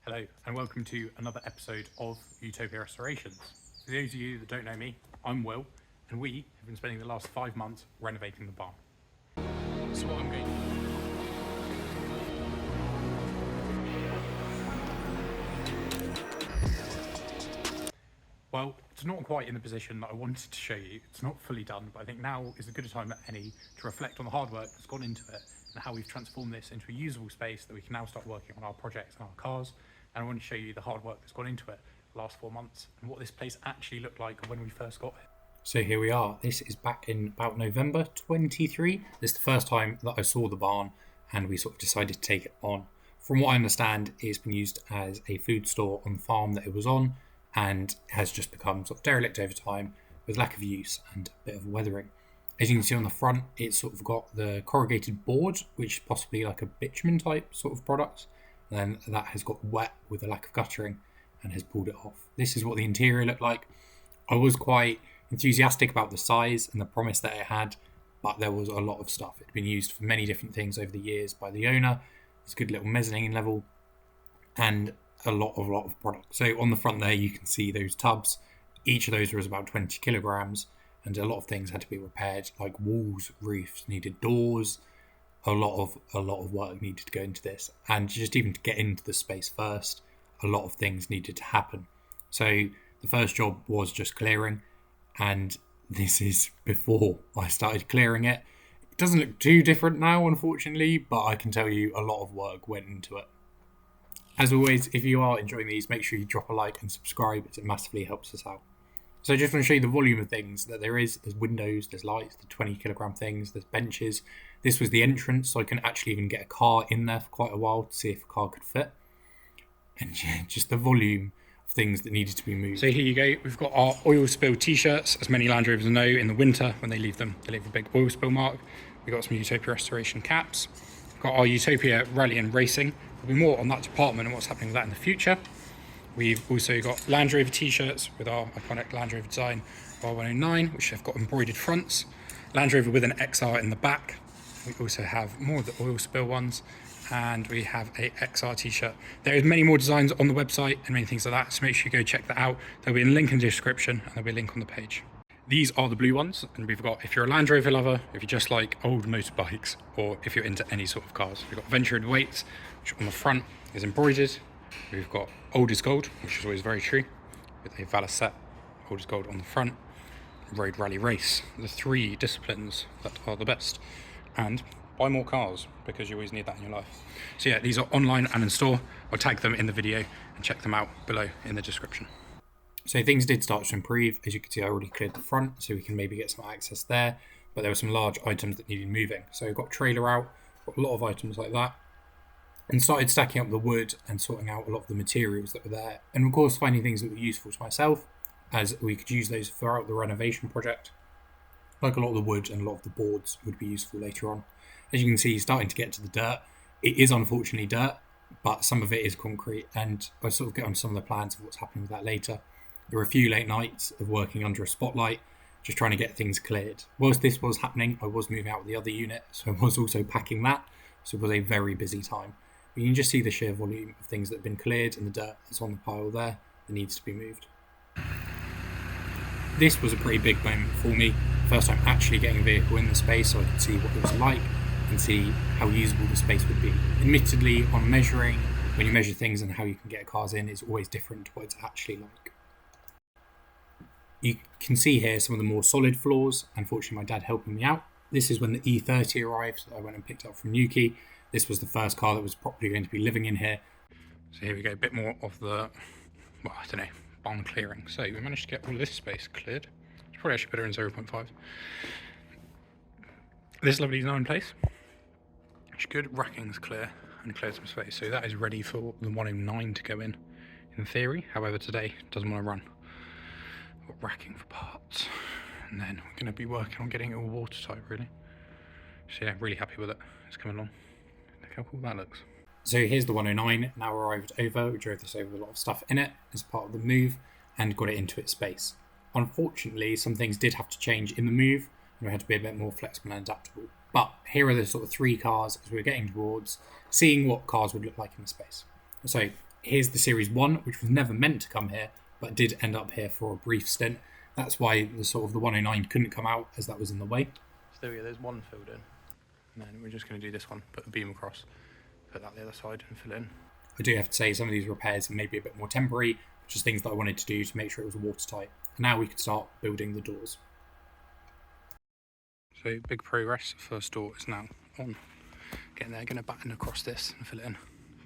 Hello and welcome to another episode of Utopia Restorations. For those of you that don't know me, I'm Will and we have been spending the last 5 months renovating the barn. So what I'm going Well, it's not quite in the position that I wanted to show you. It's not fully done, but I think now is as good a time as any to reflect on the hard work that's gone into it and how we've transformed this into a usable space that we can now start working on our projects and our cars. And I want to show you the hard work that's gone into it the last 4 months and what this place actually looked like when we first got it. So here we are. This is back in about November 23. This is the first time that I saw the barn and we sort of decided to take it on. From what I understand, it's been used as a food store on the farm that it was on, and has just become sort of derelict over time with lack of use and a bit of weathering. As you can see on the front, it's sort of got the corrugated board, which is possibly like a bitumen type sort of product. And then that has got wet with a lack of guttering and has pulled it off. This is what the interior looked like. I was quite enthusiastic about the size and the promise that it had, but there was a lot of stuff. It had been used for many different things over the years by the owner. It's a good little mezzanine level and a lot of product. So on the front there you can see those tubs. Each of those was about 20 kilograms and a lot of things had to be repaired, like walls, roofs, needed doors. A lot of work needed to go into this, and just even to get into the space first, a lot of things needed to happen. So the first job was just clearing, and this is before I started clearing it. It doesn't look too different now, unfortunately, but I can tell you a lot of work went into it. As always, if you are enjoying these, make sure you drop a like and subscribe, as it massively helps us out. So I just want to show you the volume of things that there is. There's windows, there's lights, the 20 kilogram things, there's benches. This was the entrance, so I couldn't actually even get a car in there for quite a while to see if a car could fit. And yeah, just the volume of things that needed to be moved. So here you go. We've got our oil spill T-shirts. As many Land Rovers know, in the winter when they leave them, they leave a big oil spill mark. We've got some Utopia restoration caps. We've got our Utopia rally and racing. There'll be more on that department and what's happening with that in the future. We've also got Land Rover T-shirts with our iconic Land Rover design, R109, which have got embroidered fronts. Land Rover with an XR in the back. We also have more of the oil spill ones, and we have a XR T-shirt. There is many more designs on the website and many things like that, so make sure you go check that out. There'll be a link in the description and there'll be a link on the page. These are the blue ones, and we've got, if you're a Land Rover lover, if you just like old motorbikes, or if you're into any sort of cars, we've got Venture and Weights, which on the front is embroidered. We've got Old is Gold, which is always very true, with a Valicette Old is Gold on the front. Road Rally Race, the 3 disciplines that are the best. And buy more cars, because you always need that in your life. So yeah, these are online and in store. I'll tag them in the video and check them out below in the description. So things did start to improve. As you can see, I already cleared the front, so we can maybe get some access there. But there were some large items that needed moving. So we've got trailer out, got a lot of items like that. And started stacking up the wood and sorting out a lot of the materials that were there. And of course, finding things that were useful to myself, as we could use those throughout the renovation project. Like a lot of the wood and a lot of the boards would be useful later on. As you can see, starting to get to the dirt. It is unfortunately dirt, but some of it is concrete, and I'll sort of get on some of the plans of what's happening with that later. There were a few late nights of working under a spotlight, just trying to get things cleared. Whilst this was happening, I was moving out with the other unit, so I was also packing that, so it was a very busy time. But you can just see the sheer volume of things that have been cleared and the dirt that's on the pile there that needs to be moved. This was a pretty big moment for me. First time actually getting a vehicle in the space so I could see what it was like and see how usable the space would be. Admittedly, on measuring, when you measure things and how you can get cars in, is always different to what it's actually like. You can see here some of the more solid floors. Unfortunately, my dad helping me out. This is when the E30 arrived that I went and picked up from Nuki. This was the first car that was properly going to be living in here. So here we go, a bit more of the, well, I don't know, barn clearing. So we managed to get all this space cleared. It's probably actually better in 0.5. This lovely is now in place. It's good, racking's clear and cleared some space. So that is ready for the 109 to go in theory. However, today it doesn't want to run. Got racking for parts. And then we're going to be working on getting it all watertight, really. So yeah, really happy with it. It's coming along. Look how cool that looks. So here's the 109 now arrived over. We drove this over with a lot of stuff in it as part of the move and got it into its space. Unfortunately, some things did have to change in the move and we had to be a bit more flexible and adaptable. But here are the sort of 3 cars as we were getting towards seeing what cars would look like in the space. So Here's the Series 1, which was never meant to come here, but did end up here for a brief stint. That's why the 109 couldn't come out, as that was in the way. So there we go, there's one filled in. And then we're just going to do this one, put the beam across, put that the other side and fill in. I do have to say some of these repairs may be a bit more temporary, just things that I wanted to do to make sure it was watertight. And now we could start building the doors. So big progress, first door is now on. Getting there, going to batten across this and fill it in.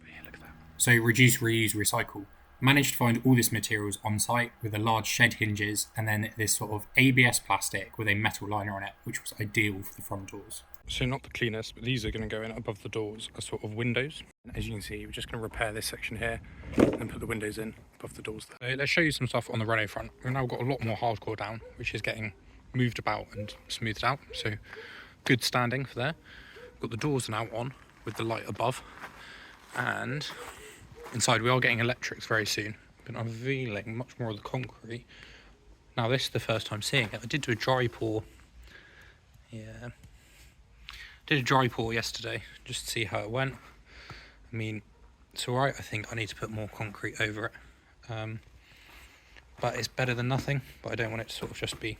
But yeah, look at that. So reduce, reuse, recycle. Managed to find all this materials on site with the large shed hinges and then this sort of ABS plastic with a metal liner on it, which was ideal for the front doors. So not the cleanest, but these are going to go in above the doors as sort of windows. As you can see, we're just going to repair this section here and put the windows in above the doors there. So let's show you some stuff on the Renault front. We've now got a lot more hardcore down, which is getting moved about and smoothed out. So good standing for there. Got the doors now on with the light above, and inside we are getting electrics very soon. Been unveiling much more of the concrete. Now this is the first time seeing it. I did do a dry pour. Yeah. Did a dry pour yesterday just to see how it went. I mean, it's alright. I think I need to put more concrete over it. But it's better than nothing, but I don't want it to sort of just be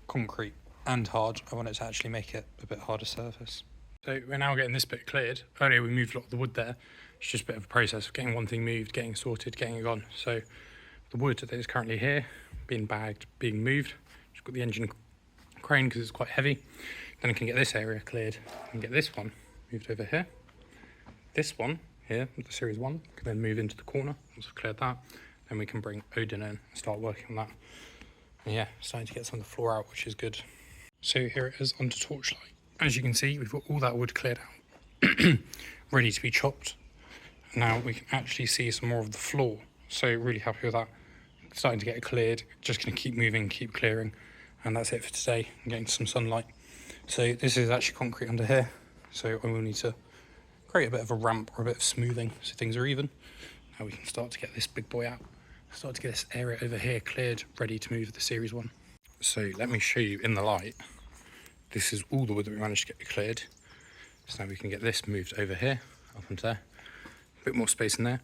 concrete and hard. I want it to actually make it a bit harder surface. So we're now getting this bit cleared. Earlier we moved a lot of the wood there. It's just a bit of a process of getting one thing moved, getting sorted, getting it gone. So the wood that is currently here, being bagged, being moved. Just got the engine crane because it's quite heavy. Then I can get this area cleared and get this one moved over here. This one here, the Series 1, can then move into the corner. Once I've cleared that, then we can bring Odin in and start working on that. And yeah, starting to get some of the floor out, which is good. So here it is under torchlight. As you can see, we've got all that wood cleared out, ready to be chopped. Now we can actually see some more of the floor. So really happy with that. Starting to get it cleared, just gonna keep moving, keep clearing. And that's it for today. I'm getting some sunlight. So this is actually concrete under here. So I will need to create a bit of a ramp or a bit of smoothing so things are even. Now we can start to get this big boy out. Start to get this area over here cleared, ready to move the Series 1. So let me show you in the light. This is all the wood that we managed to get cleared. So now we can get this moved over here, up onto there. A bit more space in there.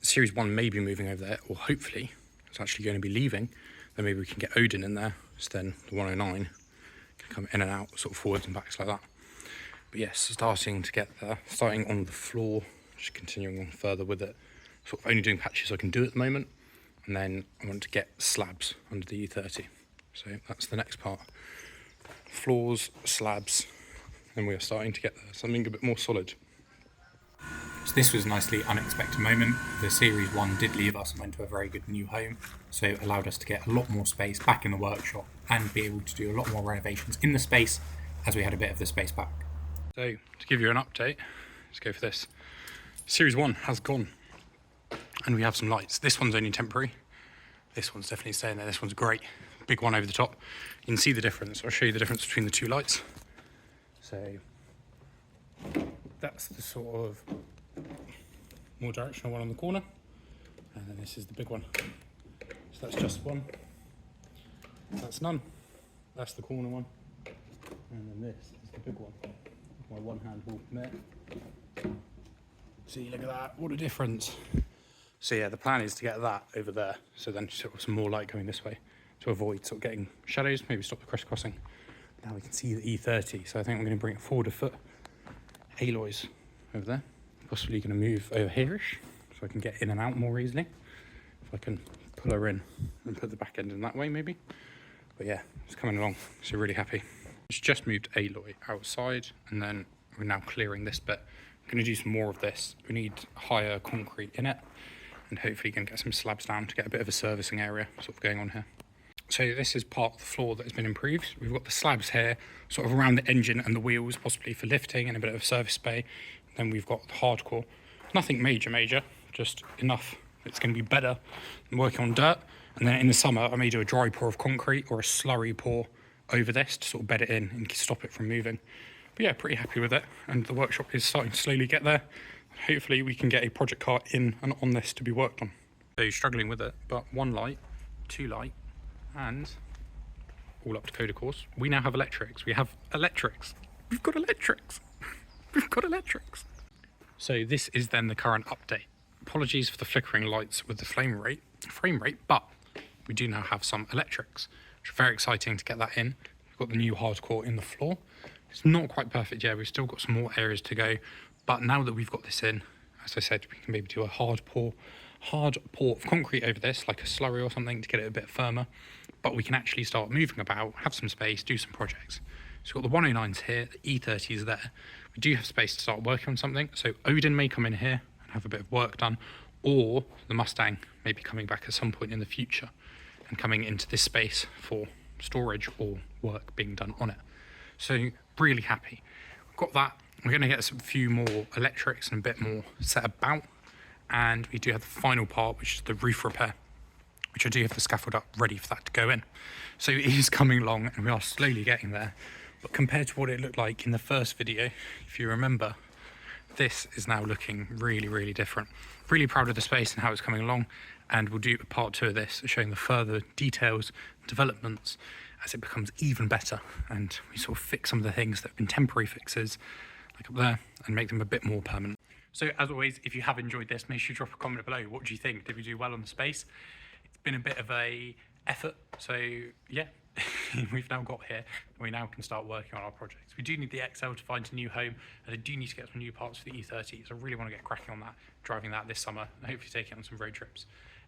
Series 1 may be moving over there, or hopefully it's actually going to be leaving. Then maybe we can get Odin in there. So then the 109 can come in and out, sort of forwards and backs like that. But yes, starting to get there. Starting on the floor, just continuing on further with it. Sort of only doing patches I can do at the moment. And then I want to get slabs under the U30. So that's the next part. Floors, slabs, and we are starting to get there, something a bit more solid. So this was a nicely unexpected moment. The Series 1 did leave us and went to a very good new home, so it allowed us to get a lot more space back in the workshop and be able to do a lot more renovations in the space as we had a bit of the space back. So to give you an update, let's go for this. Series 1 has gone and we have some lights. This one's only temporary. This one's definitely staying there. This one's great. Big one over the top. You can see the difference. I'll show you the difference between the two lights. So that's the sort of more directional one on the corner. And then this is the big one. So that's just one. That's none. That's the corner one. And then this is the big one. My one hand will permit. See, look at that. What a difference. So yeah, the plan is to get that over there. So then sort of some more light going this way to avoid sort of getting shadows, maybe stop the crisscrossing. Now we can see the E30. So I think I'm going to bring it forward a foot. Alloys over there. Possibly going to move over here-ish so I can get in and out more easily. If I can pull her in and put the back end in that way maybe. But yeah, it's coming along, so really happy. It's just moved alloy outside and then we're now clearing this bit. I'm going to do some more of this. We need higher concrete in it and hopefully going to get some slabs down to get a bit of a servicing area sort of going on here. So this is part of the floor that has been improved. We've got the slabs here, sort of around the engine and the wheels, possibly for lifting and a bit of service bay. Then we've got the hardcore. Nothing major, just enough. It's going to be better than working on dirt. And then in the summer, I may do a dry pour of concrete or a slurry pour over this to sort of bed it in and stop it from moving. But yeah, pretty happy with it. And the workshop is starting to slowly get there. Hopefully we can get a project car in and on this to be worked on. So you're struggling with it, but one light, two light, and all up to code, of course. We now have electrics. We have electrics. We've got electrics. We've got electrics. So this is then the current update. apologies for the flickering lights with the frame rate, but we do now have some electrics, which are very exciting to get that in. We've got the new hardcore in the floor. It's not quite perfect yet, we've still got some more areas to go, but now that we've got this in, as I said, we can maybe do a hard pour of concrete over this, like a slurry or something, to get it a bit firmer. But we can actually start moving about, have some space, do some projects. So we've got the 109s here, the E30s there. We do have space to start working on something. So Odin may come in here and have a bit of work done, or the Mustang may be coming back at some point in the future and coming into this space for storage or work being done on it. So really happy. We've got that. We're going to get a few more electrics and a bit more set about. And we do have the final part, which is the roof repair, which I do have the scaffold up ready for that to go in. So it is coming along and we are slowly getting there. But compared to what it looked like in the first video, if you remember, this is now looking really, really different. Really proud of the space and how it's coming along. And we'll do a part 2 of this, showing the further details, developments, as it becomes even better. And we sort of fix some of the things that have been temporary fixes, like up there, and make them a bit more permanent. So as always, if you have enjoyed this, make sure you drop a comment below. What do you think? Did we do well on the space? It's been a bit of a effort. So yeah, we've now got here and we now can start working on our projects. We do need the XL to find a new home, and I do need to get some new parts for the E30. So I really want to get cracking on that, driving that this summer, and hopefully taking it on some road trips.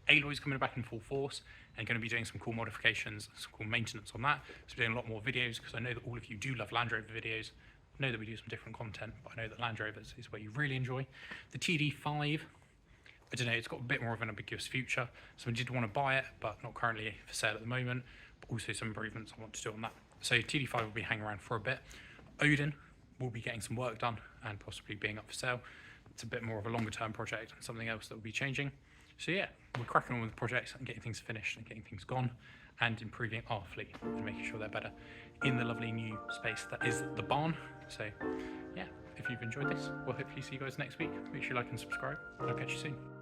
Aloy's coming back in full force and going to be doing some cool modifications, some cool maintenance on that. So we're doing a lot more videos because I know that all of you do love Land Rover videos. I know that we do some different content, but I know that Land Rovers is where you really enjoy. The TD5, I don't know, it's got a bit more of an ambiguous future. So I did want to buy it, but not currently for sale at the moment. But also some improvements I want to do on that. So TD5 will be hanging around for a bit. Odin will be getting some work done and possibly being up for sale. It's a bit more of a longer term project and something else that will be changing. So yeah, we're cracking on with the projects and getting things finished and getting things gone and improving our fleet and making sure they're better in the lovely new space that is the barn. So yeah, if you've enjoyed this, we'll hopefully see you guys next week. Make sure you like and subscribe, and I'll catch you soon.